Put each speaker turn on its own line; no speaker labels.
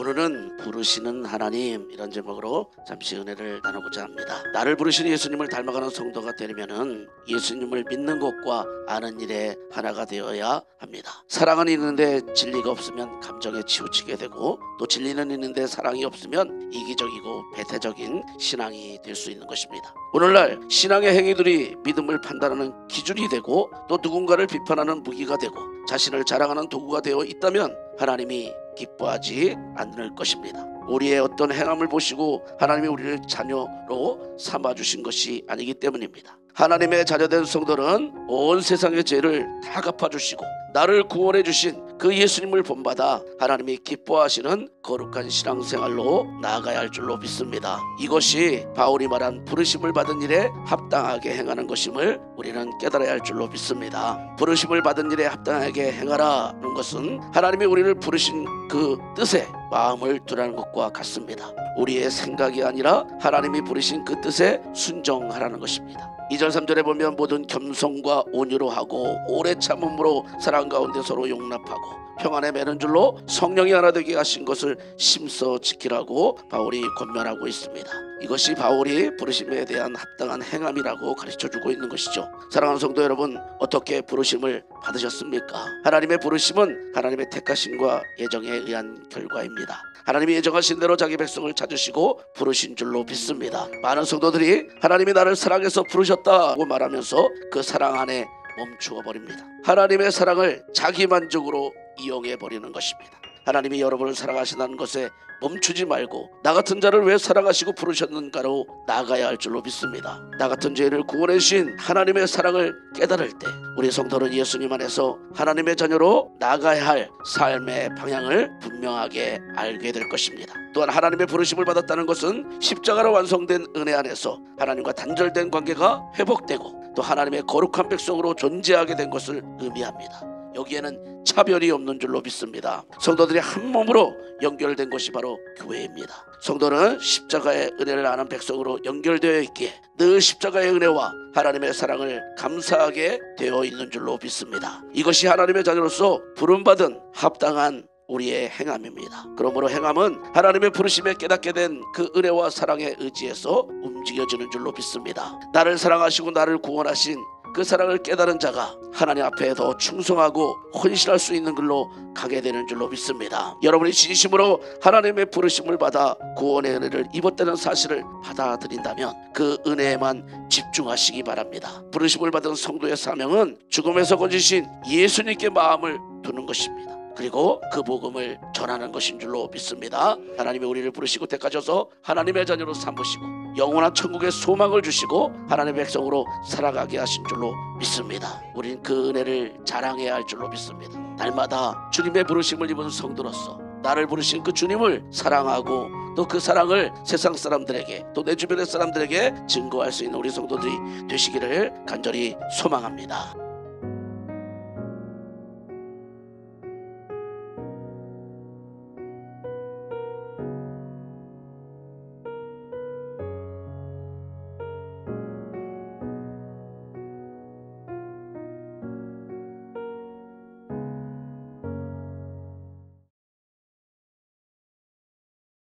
오늘은 부르시는 하나님, 이런 제목으로 잠시 은혜를 나누고자 합니다. 나를 부르신 예수님을 닮아가는 성도가 되려면은 예수님을 믿는 것과 아는 일에 하나가 되어야 합니다. 사랑은 있는데 진리가 없으면 감정에 치우치게 되고, 또 진리는 있는데 사랑이 없으면 이기적이고 배타적인 신앙이 될 수 있는 것입니다. 오늘날 신앙의 행위들이 믿음을 판단하는 기준이 되고, 또 누군가를 비판하는 무기가 되고, 자신을 자랑하는 도구가 되어 있다면 하나님이 기뻐하지 않을 것입니다. 우리의 어떤 행함을 보시고 하나님이 우리를 자녀로 삼아주신 것이 아니기 때문입니다. 하나님의 자녀된 성도는 온 세상의 죄를 다 갚아주시고 나를 구원해 주신 그 예수님을 본받아 하나님이 기뻐하시는 거룩한 신앙생활로 나아가야 할 줄로 믿습니다. 이것이 바울이 말한 부르심을 받은 일에 합당하게 행하는 것임을 우리는 깨달아야 할 줄로 믿습니다. 부르심을 받은 일에 합당하게 행하라는 것은 하나님이 우리를 부르신 그 뜻에 마음을 두라는 것과 같습니다. 우리의 생각이 아니라 하나님이 부르신 그 뜻에 순종하라는 것입니다. 2절 3절에 보면 모든 겸손과 온유로 하고 오래 참음으로 사랑 가운데 서로 용납하고 평안에 매는 줄로 성령이 하나 되게 하신 것을 심써 지키라고 바울이 권면하고 있습니다. 이것이 바울이 부르심에 대한 합당한 행함이라고 가르쳐주고 있는 것이죠. 사랑하는 성도 여러분, 어떻게 부르심을 받으셨습니까? 하나님의 부르심은 하나님의 택하심과 예정에 의한 결과입니다. 하나님이 예정하신 대로 자기 백성을 찾으시고 부르신 줄로 믿습니다. 많은 성도들이 하나님이 나를 사랑해서 부르셨다고 말하면서 그 사랑 안에 멈추어 버립니다. 하나님의 사랑을 자기 만족으로 이용해 버리는 것입니다. 하나님이 여러분을 사랑하신다는 것에 멈추지 말고 나 같은 자를 왜 사랑하시고 부르셨는가로 나아가야 할 줄로 믿습니다. 나 같은 죄인을 구원해 주신 하나님의 사랑을 깨달을 때 우리 성도는 예수님 안에서 하나님의 자녀로 나아가야 할 삶의 방향을 분명하게 알게 될 것입니다. 또한 하나님의 부르심을 받았다는 것은 십자가로 완성된 은혜 안에서 하나님과 단절된 관계가 회복되고 또 하나님의 거룩한 백성으로 존재하게 된 것을 의미합니다. 여기에는 차별이 없는 줄로 믿습니다. 성도들이 한 몸으로 연결된 것이 바로 교회입니다. 성도는 십자가의 은혜를 아는 백성으로 연결되어 있기에 늘 십자가의 은혜와 하나님의 사랑을 감사하게 되어 있는 줄로 믿습니다. 이것이 하나님의 자녀로서 부름받은 합당한 우리의 행함입니다. 그러므로 행함은 하나님의 부르심에 깨닫게 된 그 은혜와 사랑에 의지해서 움직여지는 줄로 믿습니다. 나를 사랑하시고 나를 구원하신 그 사랑을 깨달은 자가 하나님 앞에 더 충성하고 헌신할 수 있는 길로 가게 되는 줄로 믿습니다. 여러분이 진심으로 하나님의 부르심을 받아 구원의 은혜를 입었다는 사실을 받아들인다면 그 은혜에만 집중하시기 바랍니다. 부르심을 받은 성도의 사명은 죽음에서 건지신 예수님께 마음을 두는 것입니다. 그리고 그 복음을 전하는 것인 줄로 믿습니다. 하나님이 우리를 부르시고 택하셔서 하나님의 자녀로 삼으시고 영원한 천국의 소망을 주시고 하나님의 백성으로 살아가게 하신 줄로 믿습니다. 우린 그 은혜를 자랑해야 할 줄로 믿습니다. 날마다 주님의 부르심을 입은 성도로서 나를 부르신 그 주님을 사랑하고 또 그 사랑을 세상 사람들에게 또 내 주변의 사람들에게 증거할 수 있는 우리 성도들이 되시기를 간절히 소망합니다.